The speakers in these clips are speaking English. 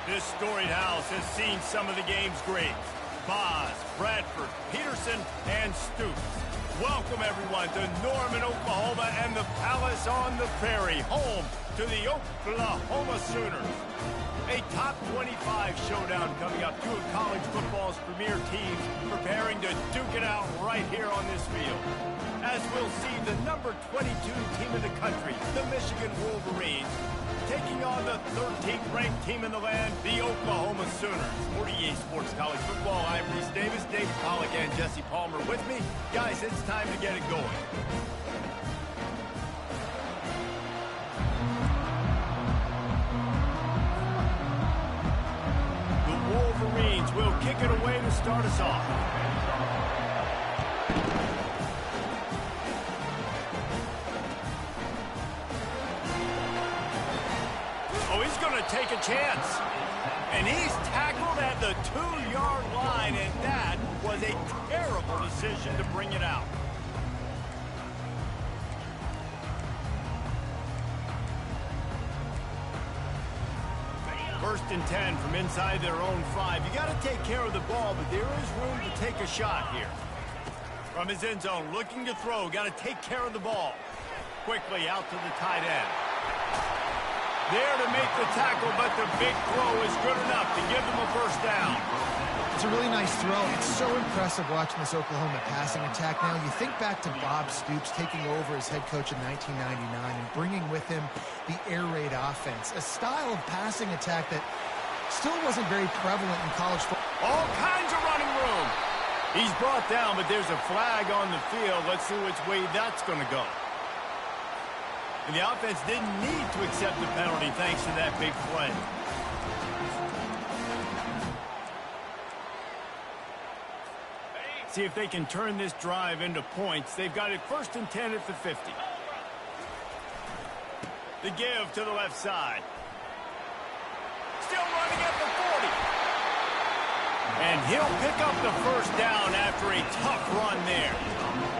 This storied house has seen some of the game's greats. Boz, Bradford, Peterson, and Stoops. Welcome, everyone, to Norman, Oklahoma, and the Palace on the Prairie, home to the Oklahoma Sooners. A top 25 showdown coming up. Two of college football's premier teams preparing to duke it out right here on this field. As we'll see, the number 22 team in the country, the Michigan Wolverines, taking on the 13th ranked team in the land, the Oklahoma Sooners. 48 Sports College Football, I'm Reese Davis, David Pollack, and Jesse Palmer with me. Guys, it's time to get it going. The Wolverines will kick it away to start us off. Take a chance, and he's tackled at the 2-yard line, and that was a terrible decision to bring it out. First and 10 from inside their own 5. You got to take care of the ball, but there is room to take a shot here. From his end zone, looking to throw, got to take care of the ball. Quickly out to the tight end. There to make the tackle, but the big throw is good enough to give them a first down. It's a really nice throw. It's so impressive watching this Oklahoma passing attack now. You think back to Bob Stoops taking over as head coach in 1999 and bringing with him the air raid offense, a style of passing attack that still wasn't very prevalent in college football. All kinds of running room. He's brought down, but there's a flag on the field. Let's see which way that's going to go. And the offense didn't need to accept the penalty thanks to that big play. See if they can turn this drive into points. They've got it first and 10 at the 50. The give to the left side. Still running at the 40. And he'll pick up the first down after a tough run there.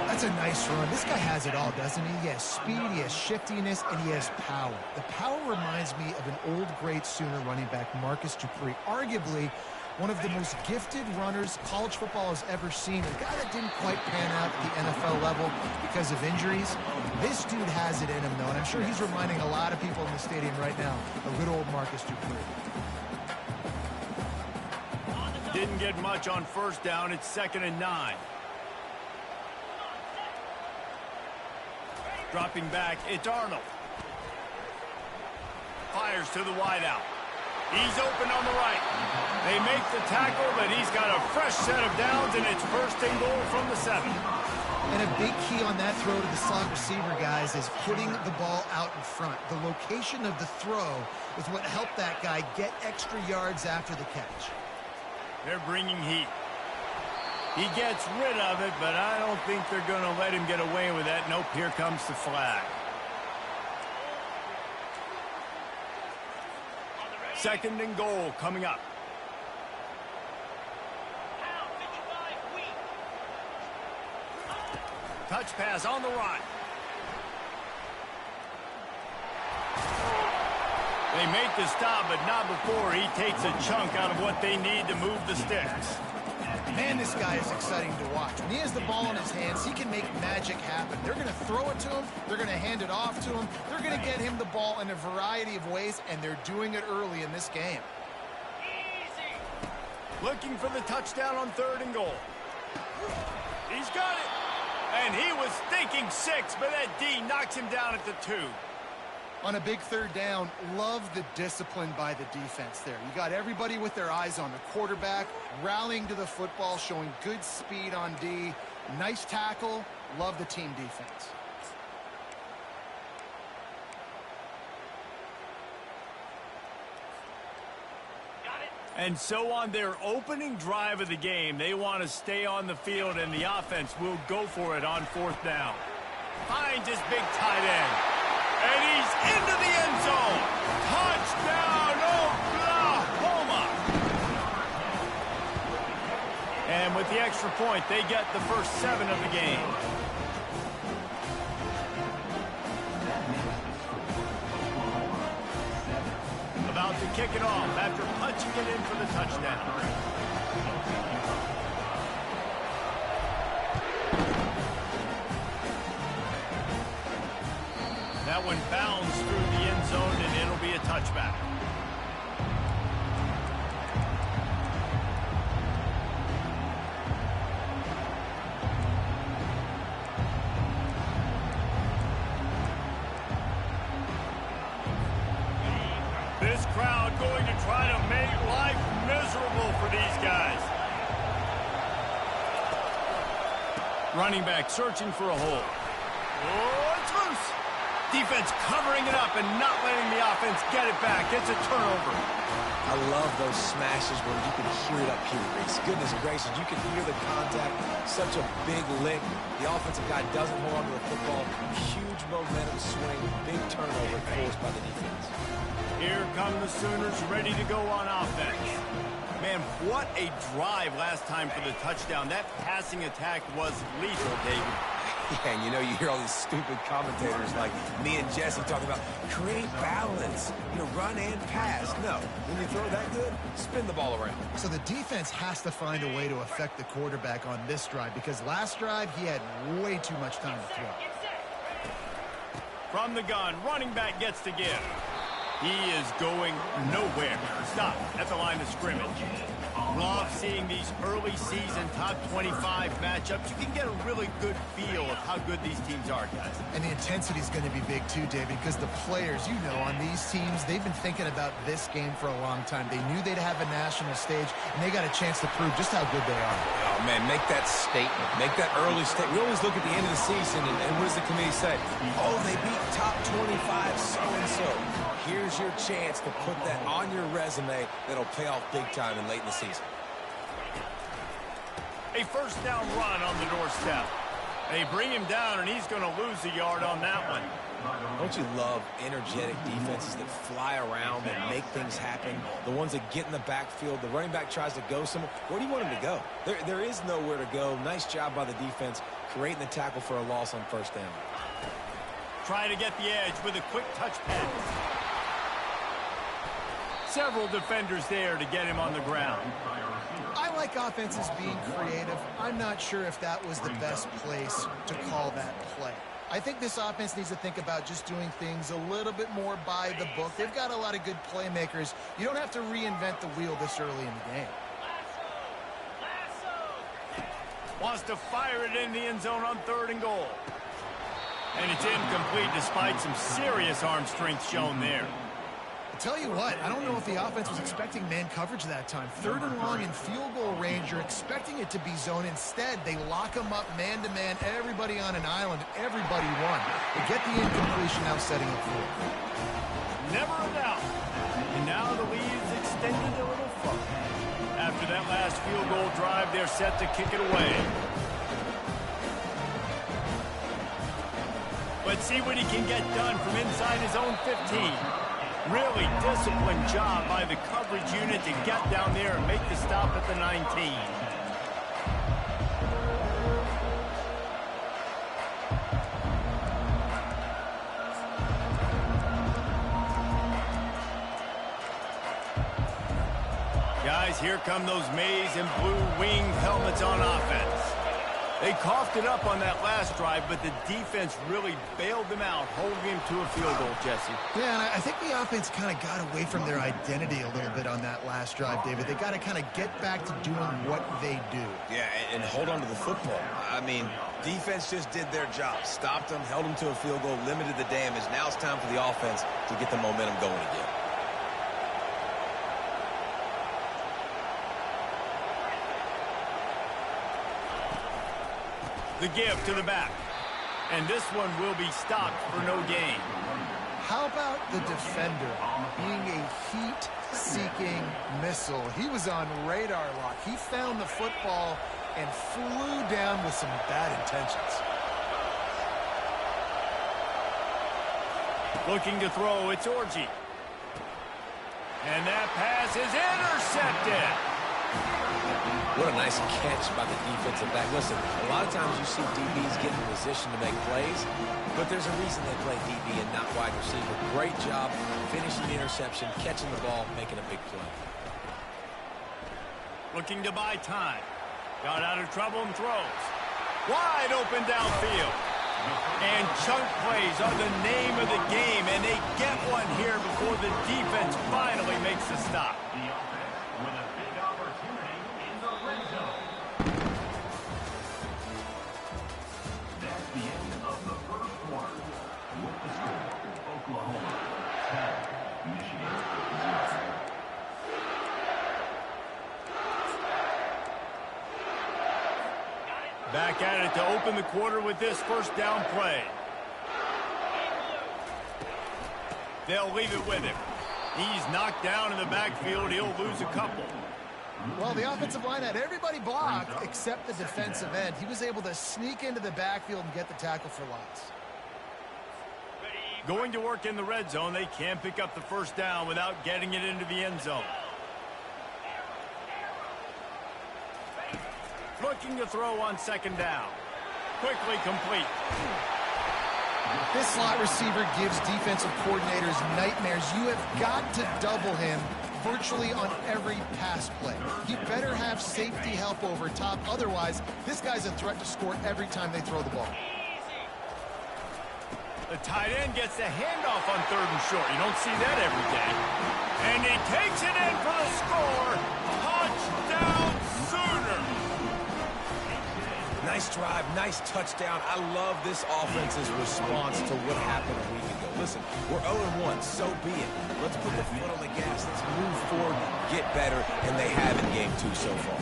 That's a nice run. This guy has it all, doesn't he? He has speed, he has shiftiness, and he has power. The power reminds me of an old great Sooner running back, Marcus Dupree. Arguably one of the most gifted runners college football has ever seen. A guy that didn't quite pan out at the NFL level because of injuries. This dude has it in him, though, and I'm sure he's reminding a lot of people in the stadium right now of good old Marcus Dupree. Didn't get much on first down. It's 2nd and 9. Dropping back, it's Arnold. Fires to the wideout. He's open on the right. They make the tackle, but he's got a fresh set of downs, and it's 1st and goal from the 7. And a big key on that throw to the slot receiver, guys, is putting the ball out in front. The location of the throw is what helped that guy get extra yards after the catch. They're bringing heat. He gets rid of it, but I don't think they're going to let him get away with that. Nope, here comes the flag. 2nd and goal coming up. Touch pass on the run. They make the stop, but not before he takes a chunk out of what they need to move the sticks. Man, this guy is exciting to watch. When he has the ball in his hands, he can make magic happen. They're going to throw it to him. They're going to hand it off to him. They're going to get him the ball in a variety of ways, and they're doing it early in this game. Easy. Looking for the touchdown on 3rd and goal. He's got it. And he was thinking 6, but that D knocks him down at the 2. On a big third down, love the discipline by the defense there. You got everybody with their eyes on the quarterback, rallying to the football, showing good speed on D. Nice tackle. Love the team defense. And so on their opening drive of the game, they want to stay on the field, and the offense will go for it on 4th down. Finds his big tight end. And he's into the end zone. Touchdown, Oklahoma! And with the extra point, they get the first 7 of the game. About to kick it off after punching it in for the touchdown. That one bounds through the end zone, and it'll be a touchback. This crowd going to try to make life miserable for these guys. Running back searching for a hole. Oh, it's loose. Defense covering it up and not letting the offense get it back. It's a turnover. I love those smashes where you can hear it up here, Reese. Goodness gracious, you can hear the contact. Such a big lick. The offensive guy doesn't hold on to the football. Huge momentum swing. Big turnover forced by the defense. Here come the Sooners ready to go on offense. Man, what a drive last time for the touchdown. That passing attack was lethal, David. Yeah, and you know, you hear all these stupid commentators like me and Jesse talking about create balance, run and pass. No, when you throw that good, spin the ball around. So the defense has to find a way to affect the quarterback on this drive because last drive he had way too much time to throw. From the gun, running back gets to give. He is going nowhere. Stop at the line of scrimmage. Love seeing these early season top 25 matchups. You can get a really good feel of how good these teams are, guys. And the intensity is going to be big too, David, because the players, on these teams, they've been thinking about this game for a long time. They knew they'd have a national stage, and they got a chance to prove just how good they are. Oh, man, make that statement. Make that early statement. We always look at the end of the season, and what does the committee say? Oh, they beat top 25 so-and-so. Here's your chance to put that on your resume that'll pay off big time and late in the season. A first down run on the doorstep. They bring him down, and he's going to lose a yard on that one. Don't you love energetic defenses that fly around and make things happen? The ones that get in the backfield. The running back tries to go somewhere. Where do you want him to go? There is nowhere to go. Nice job by the defense creating the tackle for a loss on first down. Try to get the edge with a quick touch pass. Several defenders there to get him on the ground. I like offenses being creative. I'm not sure if that was the best place to call that play. I think this offense needs to think about just doing things a little bit more by the book. They've got a lot of good playmakers. You don't have to reinvent the wheel this early in the game. Wants to fire it in the end zone on 3rd and goal. And it's incomplete despite some serious arm strength shown there. Tell you what, I don't know if the offense was expecting man coverage that time. 3rd and long in field goal range, you're expecting it to be zone. Instead, they lock them up man-to-man, everybody on an island, everybody won. They get the incompletion, now setting up for it. Never a doubt. And now the lead is extended a little further. After that last field goal drive, they're set to kick it away. Let's see what he can get done from inside his own 15. Really disciplined job by the coverage unit to get down there and make the stop at the 19. Guys, here come those maize and blue winged helmets on offense. They coughed it up on that last drive, but the defense really bailed them out, holding him to a field goal, Jesse. Yeah, and I think the offense kind of got away from their identity a little bit on that last drive, David. They got to kind of get back to doing what they do. Yeah, and hold on to the football. I mean, defense just did their job. Stopped them, held them to a field goal, limited the damage. Now it's time for the offense to get the momentum going again. The give to the back. And this one will be stopped for no gain. How about the defender being a heat-seeking missile? He was on radar lock. He found the football and flew down with some bad intentions. Looking to throw, it's Orji. And that pass is intercepted. What a nice catch by the defensive back. Listen, a lot of times you see DBs get in position to make plays, but there's a reason they play DB and not wide receiver. Great job finishing the interception, catching the ball, making a big play. Looking to buy time. Got out of trouble and throws. Wide open downfield. And chunk plays are the name of the game, and they get one here before the defense finally makes the stop. Back at it to open the quarter with this first down play. They'll leave it with him. He's knocked down in the backfield. He'll lose a couple. Well, the offensive line had everybody blocked except the defensive end. He was able to sneak into the backfield and get the tackle for loss. Going to work in the red zone. They can't pick up the first down without getting it into the end zone. Looking to throw on second down. Quickly complete. This slot receiver gives defensive coordinators nightmares. You have got to double him virtually on every pass play. He better have safety help over top. Otherwise, this guy's a threat to score every time they throw the ball. The tight end gets the handoff on 3rd and short. You don't see that every day. And he takes it in for the score. Touchdown, Sooner. Nice drive, nice touchdown. I love this offense's response to what happened a week ago. Listen, we're 0-1, so be it. Let's put the foot on the gas. Let's move forward, get better, and they have in game 2 so far.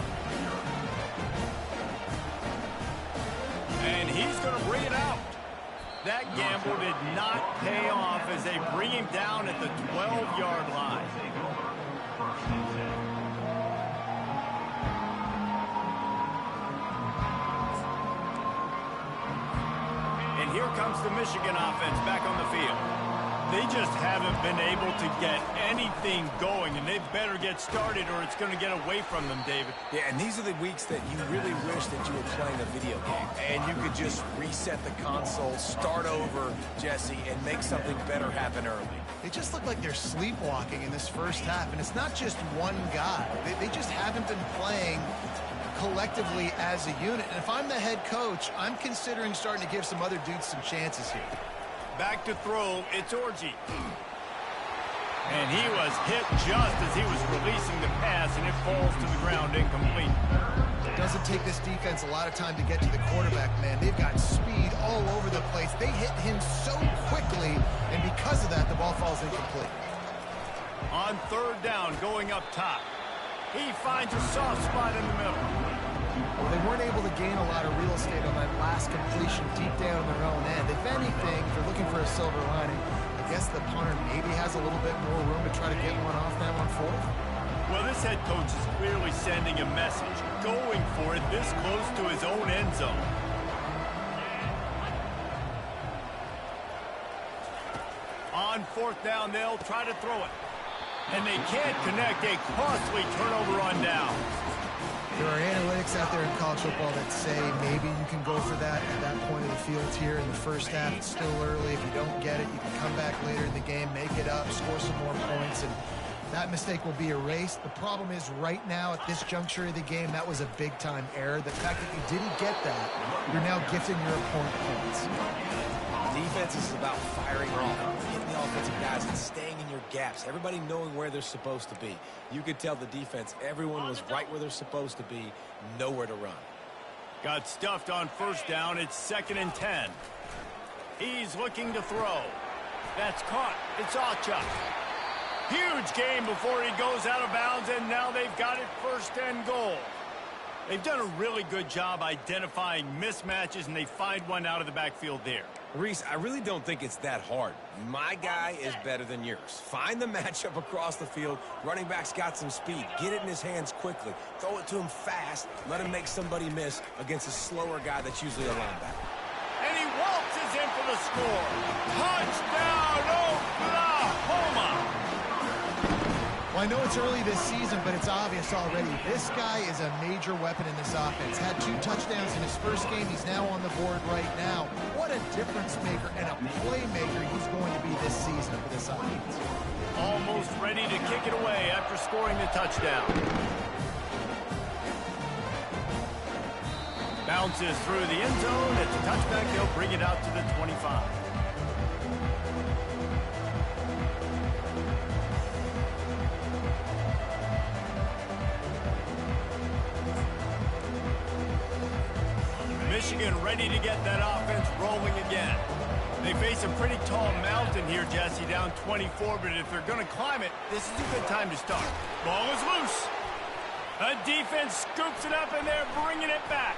And he's going to bring it out. That gamble did not pay off as they bring him down at the 12-yard line. And here comes the Michigan offense back on the field. They just haven't been able to get anything going, and they better get started or it's going to get away from them, David. Yeah, and these are the weeks that you really wish that you were playing a video game and you could just reset the console, start over, Jesse, and make something better happen early. They just look like they're sleepwalking in this first half, and it's not just one guy. They just haven't been playing collectively as a unit. And if I'm the head coach, I'm considering starting to give some other dudes some chances here. Back to throw, it's Orji. And he was hit just as he was releasing the pass, and it falls to the ground incomplete. It doesn't take this defense a lot of time to get to the quarterback, man. They've got speed all over the place. They hit him so quickly, and because of that, the ball falls incomplete. On 3rd down, going up top. He finds a soft spot in the middle. Well, they weren't able to gain a lot of real estate on that last completion deep down their own end. If anything, if they're looking for a silver lining, I guess the punter maybe has a little bit more room to try to get one off now on 4th. Well, this head coach is clearly sending a message, going for it this close to his own end zone. On 4th down, they'll try to throw it. And they can't connect, a costly turnover on down. There are analytics out there in college football that say maybe you can go for that at that point of the field here in the first half. It's still early. If you don't get it, you can come back later in the game, make it up, score some more points. And That mistake will be erased. The problem is right now at this juncture of the game, that was a big-time error. The fact that you didn't get that, you're now gifting your opponent points. Defense is about firing off, hitting the offensive guys and staying in your gaps. Everybody knowing where they're supposed to be. You could tell the defense, everyone was right where they're supposed to be, nowhere to run. Got stuffed on first down. It's 2nd and 10. He's looking to throw. That's caught. It's Ocha. Huge game before he goes out of bounds, and now they've got it 1st and goal. They've done a really good job identifying mismatches, and they find one out of the backfield there. Reese, I really don't think it's that hard. My guy is better than yours. Find the matchup across the field. Running back's got some speed. Get it in his hands quickly. Throw it to him fast. Let him make somebody miss against a slower guy that's usually a linebacker. And he waltzes in for the score. Touchdown, Oklahoma! Well, I know it's early this season, but it's obvious already. This guy is a major weapon in this offense. Had 2 touchdowns in his first game. He's now on the board right now. What a difference maker and a playmaker he's going to be this season for this offense. Almost ready to kick it away after scoring the touchdown. Bounces through the end zone. It's a touchback. They'll bring it out to the 25. Michigan ready to get that offense rolling again. They face a pretty tall mountain here, Jesse, down 24, but if they're going to climb it, this is a good time to start. Ball is loose. A defense scoops it up, and they're bringing it back.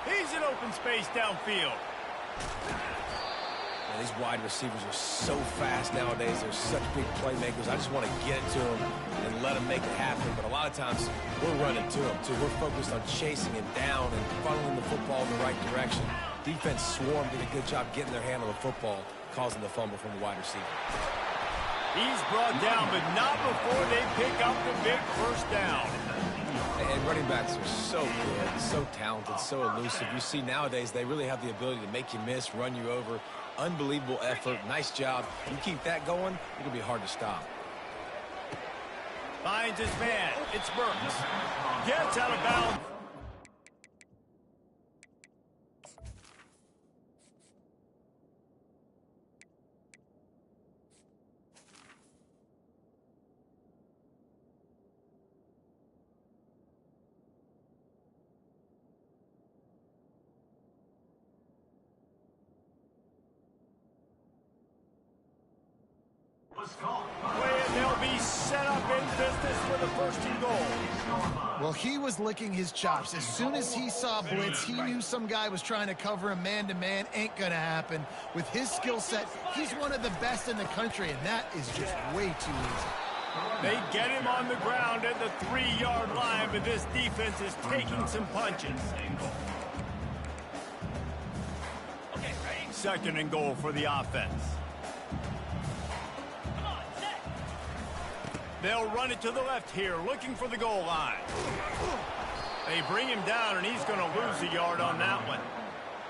He's in open space downfield. Man, these wide receivers are so fast nowadays. They're such big playmakers. I just want to get it to them and let them make it happen. But a lot of times, we're running to them, too. We're focused on chasing him down and funneling the football in the right direction. Defense swarm did a good job getting their hand on the football, causing the fumble from the wide receiver. He's brought down, but not before they pick up the big 1st down. And running backs are so good, so talented, so elusive. You see nowadays they really have the ability to make you miss, run you over. Unbelievable effort. Nice job. You keep that going, it'll be hard to stop. Finds his man. It's Burks. Gets out of bounds. And they'll be set up in business for the 1st and goal. Well, he was licking his chops. As soon as he saw blitz, he knew some guy was trying to cover him man-to-man. Ain't gonna happen. With his skill set, he's one of the best in the country, and that is just way too easy. They get him on the ground at the 3-yard line, but this defense is taking some punches. 2nd and goal for the offense. They'll run it to the left here, looking for the goal line. They bring him down, and he's going to lose a yard on that one.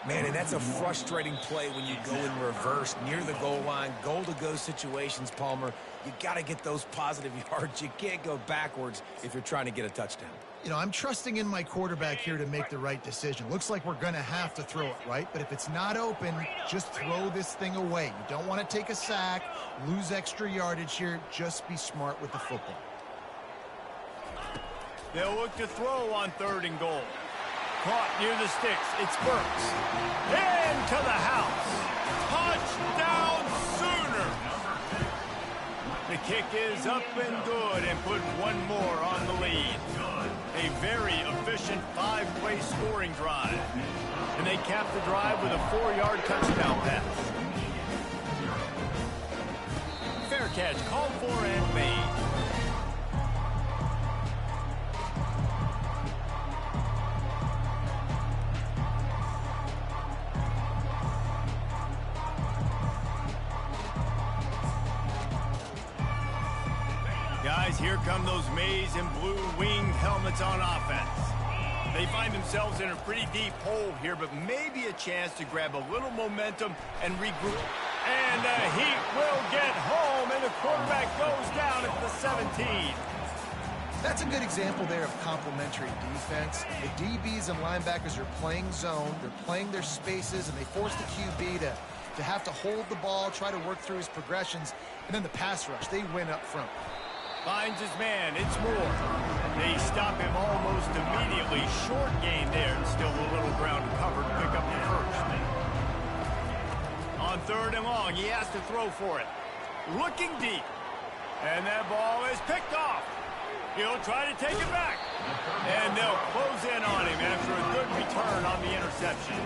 Man, and that's a frustrating play when you go in reverse near the goal line. Goal-to-go situations, Palmer. You got to get those positive yards. You can't go backwards if you're trying to get a touchdown. You know, I'm trusting in my quarterback here to make the right decision. Looks like we're going to have to throw it, right? But if it's not open, just throw this thing away. You don't want to take a sack, lose extra yardage here. Just be smart with the football. They'll look to throw on 3rd and goal. Caught near the sticks. It's Burks. Into the house. Touchdown Sooner. The kick is up and good, and put one more on the lead. A very efficient 5-play scoring drive. And they cap the drive with a 4-yard touchdown pass. Fair catch called for and made. Guys, here come those maize and blue winged helmets on offense. They find themselves in a pretty deep hole here, but maybe a chance to grab a little momentum and regroup. And the Heat will get home, and the quarterback goes down at the 17. That's a good example there of complementary defense. The DBs and linebackers are playing zone, they're playing their spaces, and they force the QB to have to hold the ball, try to work through his progressions, and then the pass rush, they win up front. Finds his man, it's Moore. They stop him almost immediately. Short gain there, and still a little ground to cover to pick up the first. On 3rd and long, he has to throw for it. Looking deep. And that ball is picked off. He'll try to take it back. And they'll close in on him after a good return on the interception.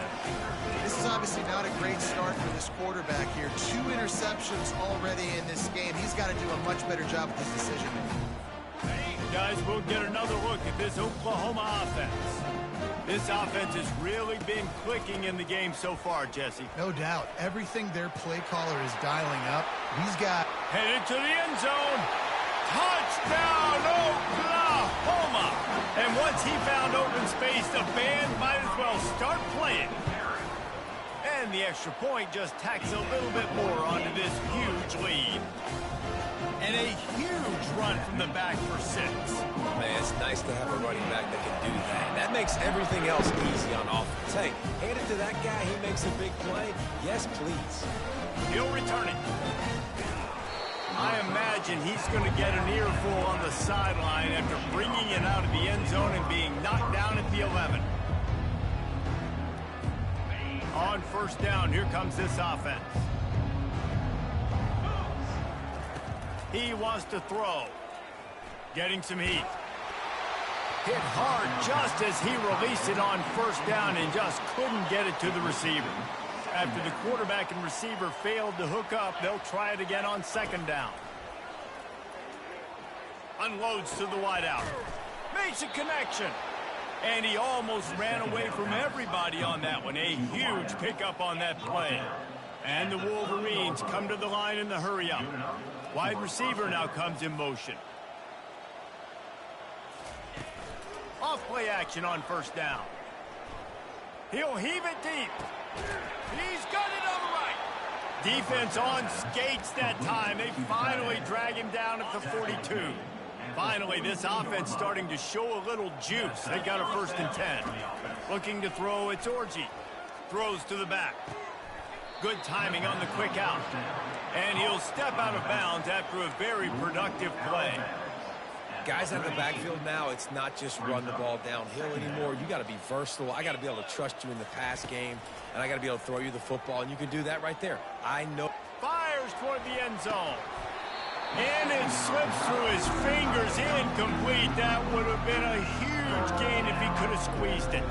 This is obviously not a great start for this quarterback here. 2 interceptions already in this game. He's got to do a much better job with his decision-making. Guys, we'll get another look at this Oklahoma offense. This offense has really been clicking in the game so far, Jesse. No doubt. Everything their play caller is dialing up. He's got... Headed to the end zone. Touchdown, Oklahoma! And once he found open space, the band might as well start playing. And the extra point just tacks a little bit more onto this huge lead. And a huge run from the back for 6. Man, it's nice to have a running back that can do that. That makes everything else easy on offense. Hey, hand it to that guy. He makes a big play. Yes, please. He'll return it. I imagine he's going to get an earful on the sideline after bringing it out of the end zone and being knocked down at the 11. On 1st down, here comes this offense. He wants to throw. Getting some heat. Hit hard just as he released it on 1st down and just couldn't get it to the receiver. After the quarterback and receiver failed to hook up, they'll try it again on 2nd down. Unloads to the wideout. Makes a connection. And he almost ran away from everybody on that one. A huge pickup on that play. And the Wolverines come to the line in the hurry-up. Wide receiver now comes in motion. Off-play action on 1st down. He'll heave it deep. He's got it on the right. Defense on skates that time. They finally drag him down at the 42. Finally, this offense starting to show a little juice. They got a 1st and 10. Looking to throw, it's Orji. Throws to the back. Good timing on the quick out. And he'll step out of bounds after a very productive play. Guys out of the backfield now, it's not just run the ball downhill anymore. You got to be versatile. I got to be able to trust you in the pass game, and I got to be able to throw you the football, and you can do that right there. I know. Fires toward the end zone. And it slips through his fingers, incomplete. That would have been a huge gain if he could have squeezed it.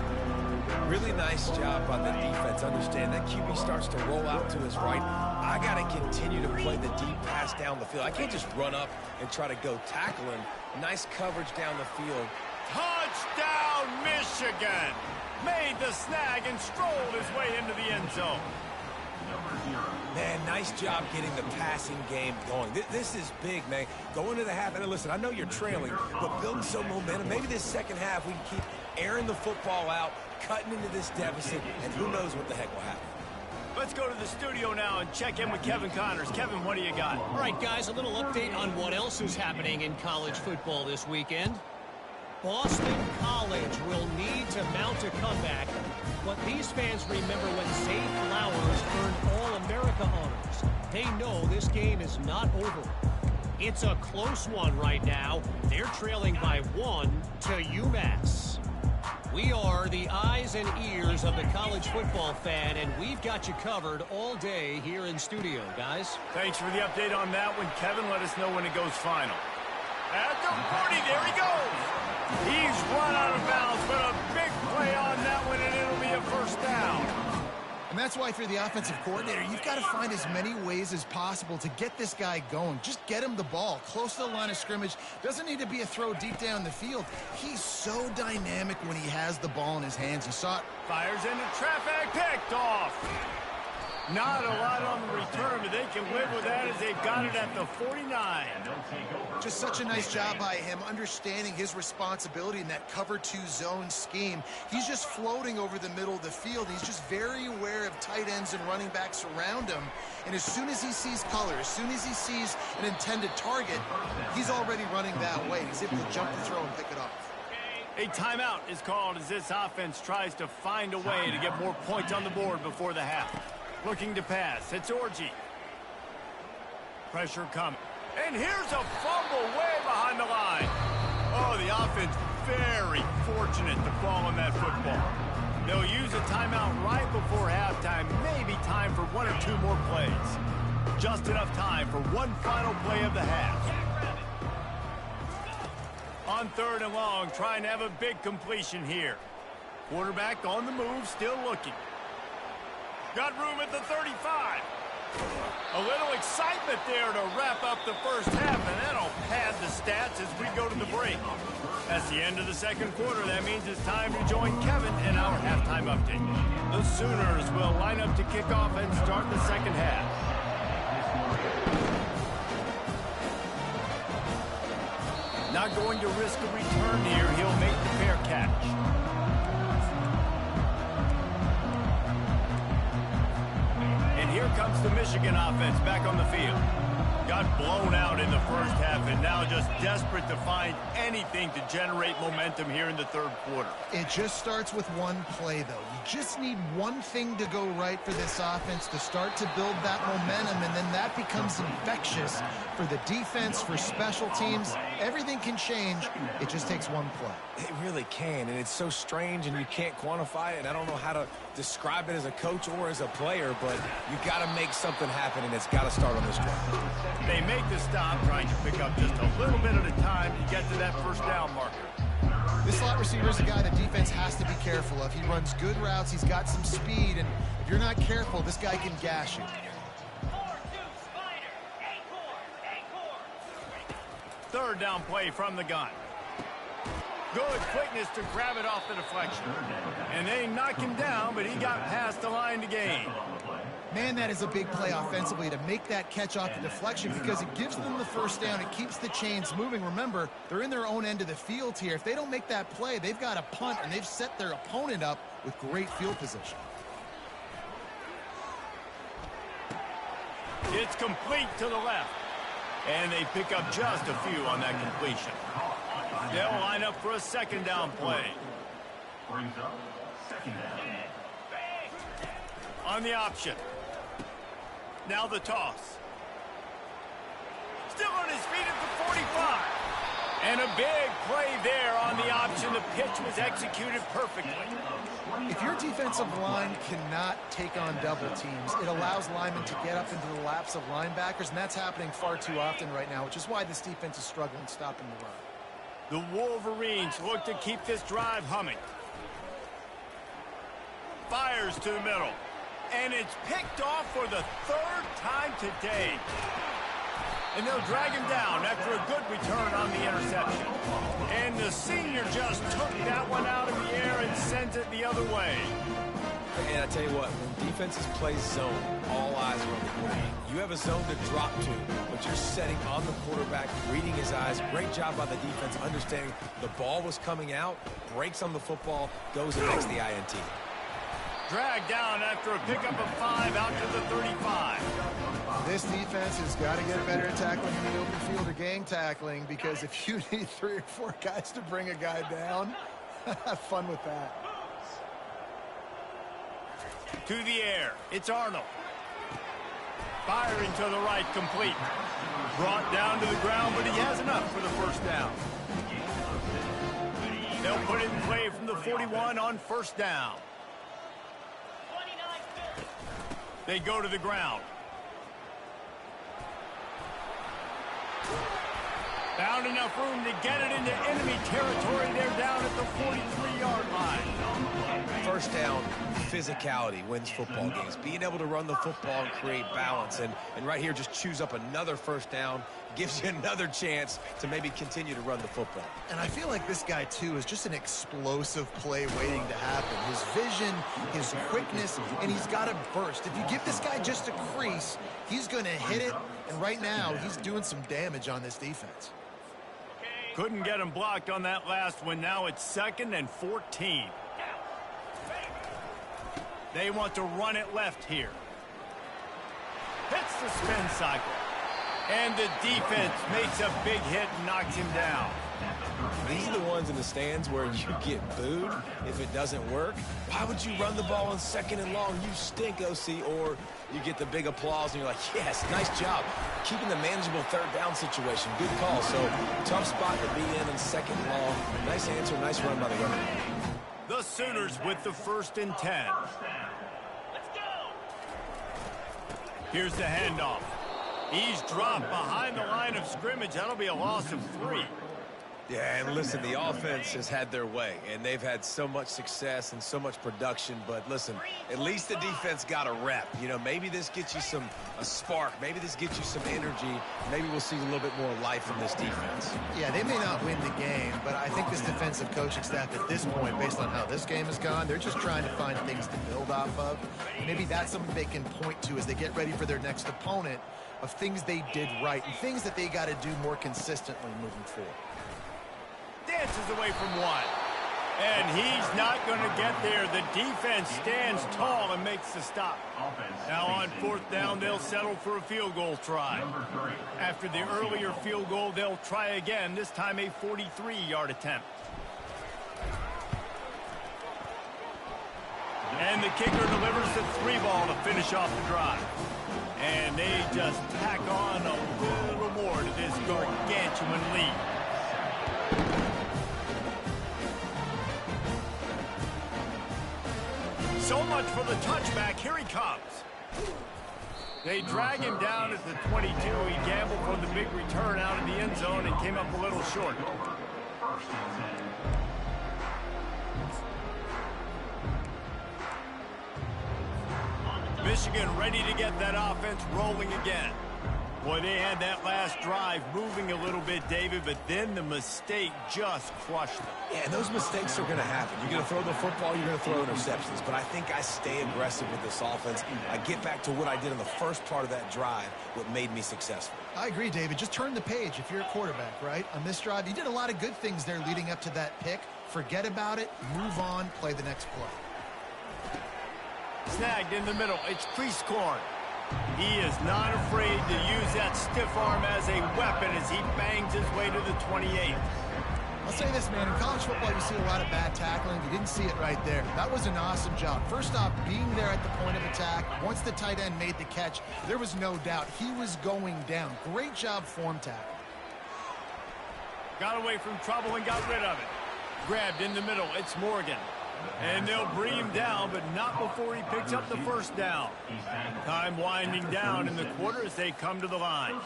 Really nice job by the defense. Understand that QB starts to roll out to his right. I got to continue to play the deep pass down the field. I can't just run up and try to go tackle him. Nice coverage down the field. Touchdown, Michigan! Made the snag and strolled his way into the end zone. Man, nice job getting the passing game going. This is big, man. Go into the half, and listen, I know you're trailing, but building some momentum. Maybe this 2nd half we can keep airing the football out, cutting into this deficit, and who knows what the heck will happen. Let's go to the studio now and check in with Kevin Connors. Kevin, what do you got? All right, guys, a little update on what else is happening in college football this weekend. Boston College will need to mount a comeback, but these fans remember when Zay Flowers earned All-America honors. They know this game is not over. It's a close one right now. They're trailing by 1 to UMass. We are the eyes and ears of the college football fan, and we've got you covered all day here in studio, guys. Thanks for the update on that one, Kevin. Let us know when it goes final. At the 40, there he goes. He's run out of bounds, but a big play on that one, and it'll be a 1st down. And that's why if you're the offensive coordinator, you've got to find as many ways as possible to get this guy going. Just get him the ball close to the line of scrimmage. Doesn't need to be a throw deep down the field. He's so dynamic when he has the ball in his hands. You saw it. Fires into traffic, picked off. Not a lot on the return, but they can live with that as they've got it at the 49. Just such a nice job by him understanding his responsibility in that cover 2 zone scheme. He's just floating over the middle of the field. He's just very aware of tight ends and running backs around him. And as soon as he sees color, as soon as he sees an intended target, he's already running that way. He's able to jump the throw and pick it up. A timeout is called as this offense tries to find a way to get more points on the board before the half. Looking to pass. It's Orji. Pressure coming. And here's a fumble way behind the line. Oh, the offense very fortunate to fall on that football. They'll use a timeout right before halftime. Maybe time for 1 or 2 more plays. Just enough time for one final play of the half. On 3rd and long, trying to have a big completion here. Quarterback on the move, still looking. Got room at the 35. A little excitement there to wrap up the first half, and that'll pad the stats as we go to the break. That's the end of the 2nd quarter. That means it's time to join Kevin in our halftime update. The Sooners will line up to kick off and start the 2nd half. Not going to risk a return here. He'll make the fair catch. Here comes the Michigan offense back on the field. Got blown out in the first half and now just desperate to find anything to generate momentum here in the 3rd quarter. It just starts with one play, though. You just need one thing to go right for this offense to start to build that momentum, and then that becomes infectious for the defense, for special teams. Everything can change. It just takes one play. It really can, and it's so strange, and you can't quantify it, and I don't know how to describe it as a coach or as a player, but you got to make something happen, and it's got to start on this drive. They make the stop, trying to pick up just a little bit at a time to get to that 1st down marker. This slot receiver is a guy the defense has to be careful of. He runs good routes. He's got some speed, and if you're not careful, this guy can gash you. 3rd down play from the gun. Good quickness to grab it off the deflection. And they knock him down, but he got past the line to gain. Man, that is a big play offensively to make that catch off the deflection because it gives them the 1st down. It keeps the chains moving. Remember, they're in their own end of the field here. If they don't make that play, they've got a punt, and they've set their opponent up with great field position. It's complete to the left. And they pick up just a few on that completion. They'll line up for a 2nd down play. On the option. Now the toss. Still on his feet at the 45. And a big play there on the option. The pitch was executed perfectly. If your defensive line cannot take on double teams, it allows linemen to get up into the laps of linebackers, and that's happening far too often right now, which is why this defense is struggling stopping the run. The Wolverines look to keep this drive humming. Fires to the middle. And it's picked off for the 3rd time today. And they'll drag him down after a good return on the interception. And the senior just took that one out of the air and sent it the other way. And I tell you what, when defenses play zone, all eyes are on the quarterback. You have a zone to drop to, but you're setting on the quarterback, reading his eyes. Great job by the defense, understanding the ball was coming out, breaks on the football, goes and makes the INT. Dragged down after a pickup of 5 out to the 35. This defense has got to get better at tackling in the open field or gang tackling, because if you need 3 or 4 guys to bring a guy down, have fun with that. To the air, it's Arnold. Firing to the right, complete. Brought down to the ground, but he has enough for the 1st down. They'll put it in play from the 41 on 1st down. They go to the ground. Found enough room to get it into enemy territory. They're down at the 43-yard line. first down physicality wins football games. Being able to run the football and create balance. And right here, just choose up another first down, gives you another chance to maybe continue to run the football. And I feel like this guy, too, is just an explosive play waiting to happen. His vision, his quickness, and he's got a burst. If you give this guy just a crease, he's going to hit it. And right now, he's doing some damage on this defense. Couldn't get him blocked on that last one. Now it's 2nd and 14. They want to run it left here. Hits the spin cycle. And the defense makes a big hit and knocks him down. These are the ones in the stands where you get booed if it doesn't work. Why would you run the ball on 2nd and long? You stink, OC. Or you get the big applause and you're like, yes, nice job. Keeping the manageable 3rd down situation. Good call. So tough spot to be in 2nd and long. Nice answer, nice run by the runner. The Sooners with the 1st and 10. Here's the handoff. He's dropped behind the line of scrimmage. That'll be a loss of 3. Yeah, and listen, the offense has had their way, and they've had so much success and so much production. But listen, at least the defense got a rep. You know, maybe this gets you a spark. Maybe this gets you some energy. Maybe we'll see a little bit more life from this defense. Yeah, they may not win the game, but I think this defensive coaching staff at this point, based on how this game has gone, they're just trying to find things to build off of. Maybe that's something they can point to as they get ready for their next opponent, of things they did right and things that they got to do more consistently moving forward. Dances away from one. And he's not going to get there. The defense stands tall and makes the stop. Now on 4th down, they'll settle for a field goal try. After the earlier field goal, they'll try again, this time a 43-yard attempt. And the kicker delivers the 3 ball to finish off the drive. And they just tack on a little more to this gargantuan lead. So much for the touchback. Here he comes. They drag him down at the 22. He gambled for the big return out of the end zone and came up a little short. Michigan ready to get that offense rolling again. Boy, they had that last drive moving a little bit, David, but then the mistake just crushed them. Yeah, and those mistakes are going to happen. You're going to throw the football, you're going to throw interceptions. But I think I stay aggressive with this offense. I get back to what I did in the first part of that drive, what made me successful. I agree, David. Just turn the page if you're a quarterback, right? On this drive, you did a lot of good things there leading up to that pick. Forget about it, move on, play the next play. Snagged in the middle. It's Priestcorn. He is not afraid to use that stiff arm as a weapon as he bangs his way to the 28. I'll say this, man. In college football, you see a lot of bad tackling. You didn't see it right there. That was an awesome job. First off, being there at the point of attack. Once the tight end made the catch, there was no doubt he was going down. Great job form tackle. Got away from trouble and got rid of it. Grabbed in the middle. It's Morgan. And they'll bring him down, but not before he picks up the 1st down. Time winding down in the quarter as they come to the line.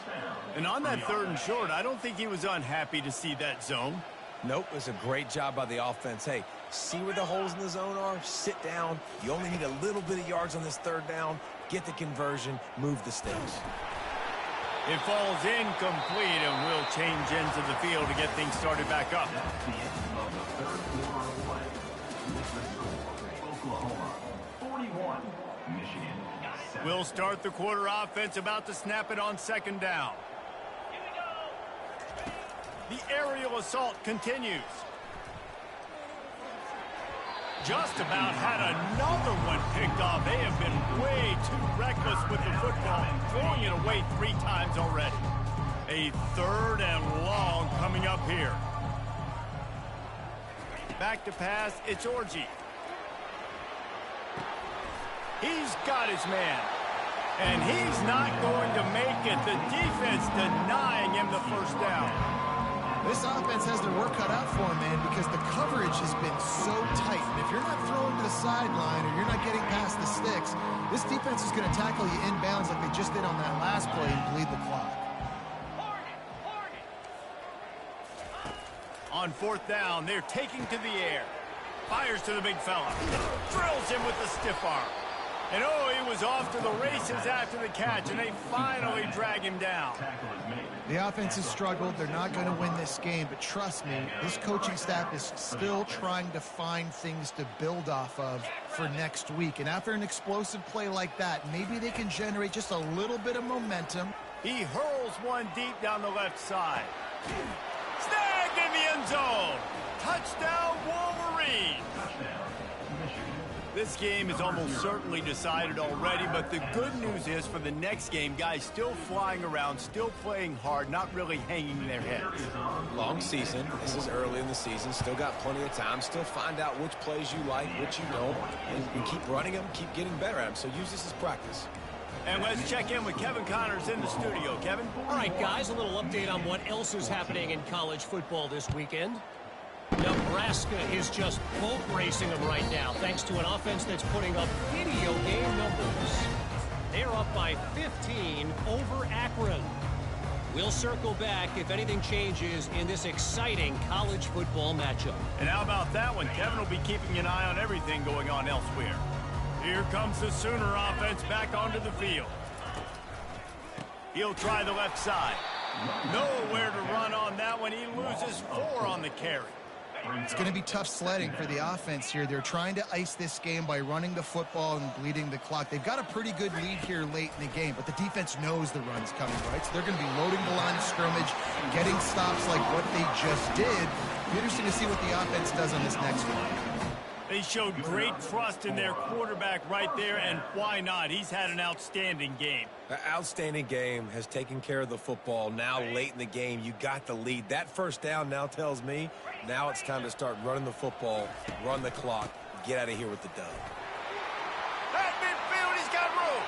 And on that 3rd and short, I don't think he was unhappy to see that zone. Nope, it's a great job by the offense. Hey, see where the holes in the zone are? Sit down. You only need a little bit of yards on this 3rd down. Get the conversion. Move the sticks. It falls incomplete, and we'll change into the field to get things started back up. We'll start the quarter offense, about to snap it on 2nd down. The aerial assault continues. Just about had another one picked off. They have been way too reckless with the football, throwing it away 3 times already. A 3rd and long coming up here. Back to pass, it's Orji. He's got his man. And he's not going to make it. The defense denying him the 1st down. This offense has their work cut out for them, man, because the coverage has been so tight. And if you're not throwing to the sideline or you're not getting past the sticks, this defense is going to tackle you inbounds like they just did on that last play and bleed the clock. On 4th down, they're taking to the air. Fires to the big fella. Drills him with the stiff arm. And oh, he was off to the races after the catch, and they finally drag him down. The offense has struggled. They're not going to win this game, but trust me, this coaching staff is still trying to find things to build off of for next week. And after an explosive play like that, maybe they can generate just a little bit of momentum. He hurls one deep down the left side. Snagged in the end zone. Touchdown, Wolverine. This game is almost certainly decided already, but the good news is for the next game, guys still flying around, still playing hard, not really hanging their heads. Long season. This is early in the season. Still got plenty of time. Still find out which plays you like, which you don't, and keep running them, keep getting better at them. So use this as practice. And let's check in with Kevin Connors in the studio. Kevin? All right, guys, a little update on what else is happening in college football this weekend. Nebraska is just boat racing them right now, thanks to an offense that's putting up video game numbers. They're up by 15 over Akron. We'll circle back if anything changes in this exciting college football matchup. And how about that one? Kevin will be keeping an eye on everything going on elsewhere. Here comes the Sooner offense back onto the field. He'll try the left side. Nowhere to run on that one. He loses 4 on the carry. It's going to be tough sledding for the offense here. They're trying to ice this game by running the football and bleeding the clock. They've got a pretty good lead here late in the game, but the defense knows the run's coming, right? So they're going to be loading the line of scrimmage, getting stops like what they just did. Be interesting to see what the offense does on this next one. They showed great trust in their quarterback right there, and why not? He's had an outstanding game. An outstanding game, has taken care of the football. Now late in the game, you got the lead. That first down now tells me now it's time to start running the football, run the clock, get out of here with the dub. At midfield, he's got room.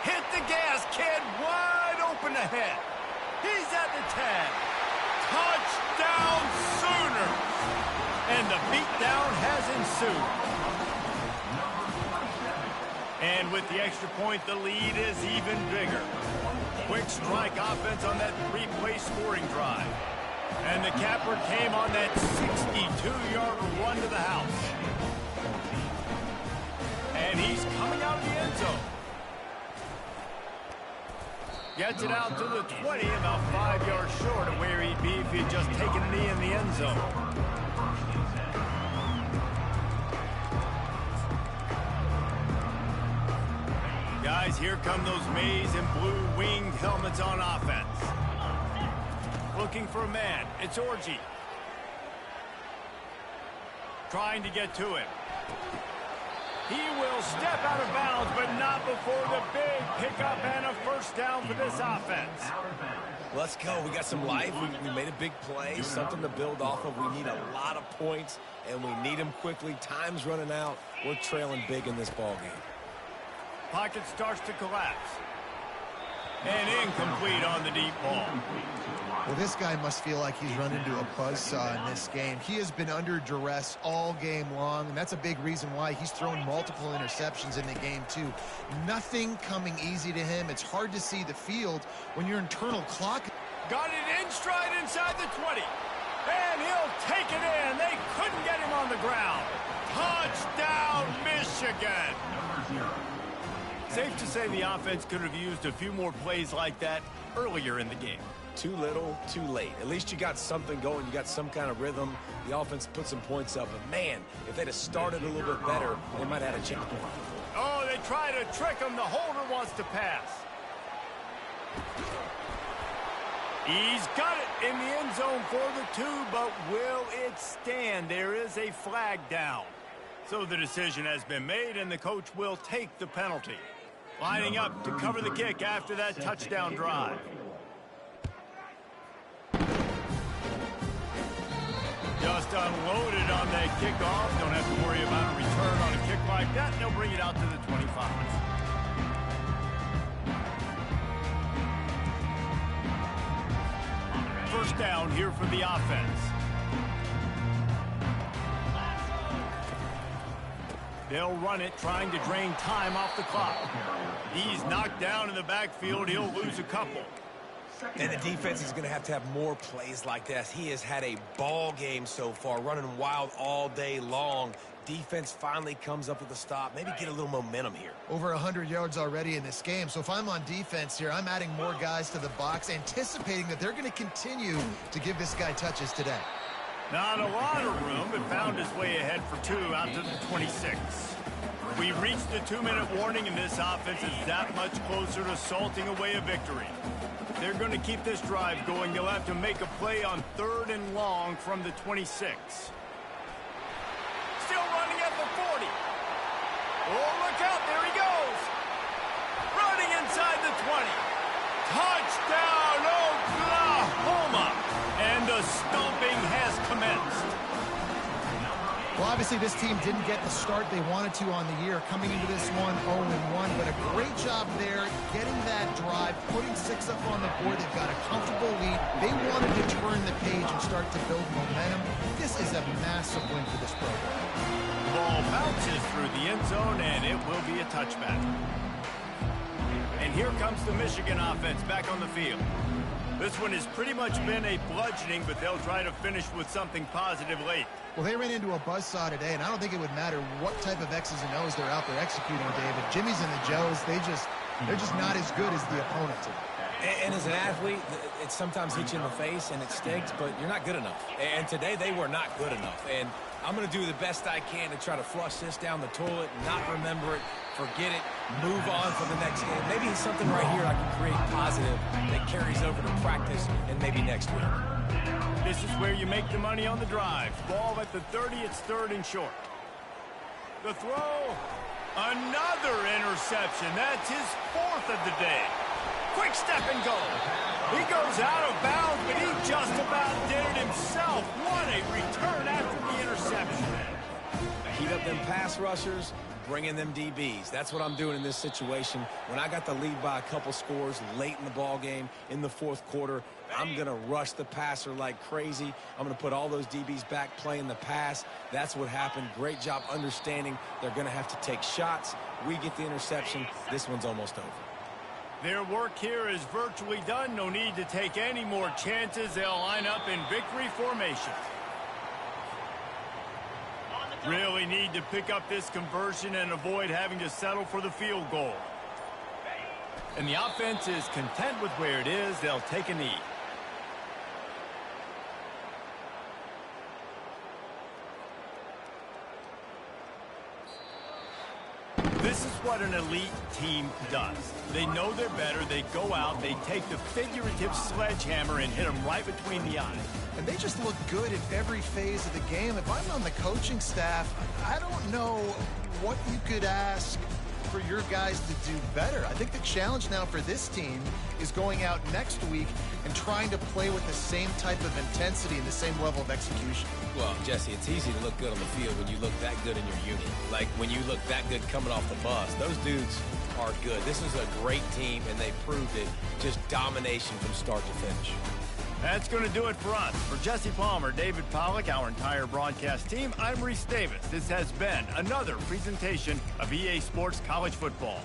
Hit the gas, kid. Wide open ahead. He's at the 10. Touchdown, Sooners. And the beatdown has ensued. And with the extra point, the lead is even bigger. Quick strike offense on that 3-play scoring drive. And the capper came on that 62-yard run to the house. And he's coming out of the end zone. Gets it out to the 20, about 5 yards short of where he'd be if he'd just taken a knee in the end zone. Guys, here come those maize and blue winged helmets on offense. Looking for a man. It's Orgy. Trying to get to him. He will step out of bounds, but not before the big pickup and a first down for this offense. Let's go. We got some life. We made a big play, something to build off of. We need a lot of points, and we need them quickly. Time's running out. We're trailing big in this ballgame. Pocket starts to collapse. And incomplete on the deep ball. Well, this guy must feel like he's run into a buzzsaw in this game. He has been under duress all game long, and that's a big reason why he's thrown multiple interceptions in the game, too. Nothing coming easy to him. It's hard to see the field when your internal clock. Got it in stride inside the 20. And he'll take it in. They couldn't get him on the ground. Touchdown, Michigan. Safe to say the offense could have used a few more plays like that earlier in the game. Too little, too late. At least you got something going. You got some kind of rhythm. The offense put some points up. But, man, if they'd have started a little bit better, they might have had a chance. Oh, they try to trick him. The holder wants to pass. He's got it in the end zone for the 2, but will it stand? There is a flag down. So the decision has been made, and the coach will take the penalty. Lining up to cover the kick after that touchdown drive. Just unloaded on that kickoff. Don't have to worry about a return on a kick like that. They'll bring it out to the 25. First down here for the offense. They'll run it, trying to drain time off the clock. He's knocked down in the backfield. He'll lose a couple. And the defense is going to have more plays like this. He has had a ball game so far, running wild all day long. Defense finally comes up with a stop. Maybe get a little momentum here. Over 100 yards already in this game. So if I'm on defense here, I'm adding more guys to the box, anticipating that they're going to continue to give this guy touches today. Not a lot of room, but found his way ahead for 2 out to the 26. We reached the 2-minute warning, and this offense is that much closer to salting away a victory. They're going to keep this drive going. They'll have to make a play on 3rd and long from the 26. Still running at the 40. Oh, look out. There he goes. Running inside the 20. Touchdown, Oklahoma. And the stomping has commenced. Well, obviously this team didn't get the start they wanted to on the year, coming into this one 0-1, but a great job there getting that drive, putting 6 up on the board. They've got a comfortable lead. They wanted to turn the page and start to build momentum. This is a massive win for this program. The ball bounces through the end zone, and it will be a touchback. And here comes the Michigan offense back on the field. This one has pretty much been a bludgeoning, but they'll try to finish with something positive late. Well, they ran into a buzzsaw today, and I don't think it would matter what type of X's and O's they're out there executing, David. Jimmy's and the Joes, they're just not as good as the opponent today. And as an athlete, it sometimes hits you in the face and it stinks, but you're not good enough. And today they were not good enough. And I'm going to do the best I can to try to flush this down the toilet, not remember it, forget it, move on for the next game. Maybe it's something right here I can create positive that carries over to practice and maybe next week. This is where you make the money on the drive. Ball at the 30, it's 3rd and short. The throw, another interception. That's his 4th of the day. Quick step and go. He goes out of bounds, but he just about did it himself. What a return after the interception. Heat up them pass rushers, bring in them DBs. That's what I'm doing in this situation. When I got the lead by a couple scores late in the ball game in the 4th quarter, I'm going to rush the passer like crazy. I'm going to put all those DBs back playing the pass. That's what happened. Great job understanding they're going to have to take shots. We get the interception. This one's almost over. Their work here is virtually done. No need to take any more chances. They'll line up in victory formation. Really need to pick up this conversion and avoid having to settle for the field goal. And the offense is content with where it is. They'll take a knee. This is what an elite team does. They know they're better. They go out. They take the figurative sledgehammer and hit them right between the eyes. And they just look good in every phase of the game. If I'm on the coaching staff, I don't know what you could ask for your guys to do better. I think the challenge now for this team is going out next week and trying to play with the same type of intensity and the same level of execution. Well, Jesse, it's easy to look good on the field when you look that good in your unit. Like when you look that good coming off the bus. Those dudes are good. This is a great team, and they proved it. Just domination from start to finish. That's going to do it for us. For Jesse Palmer, David Pollack, our entire broadcast team, I'm Reese Davis. This has been another presentation of EA Sports College Football.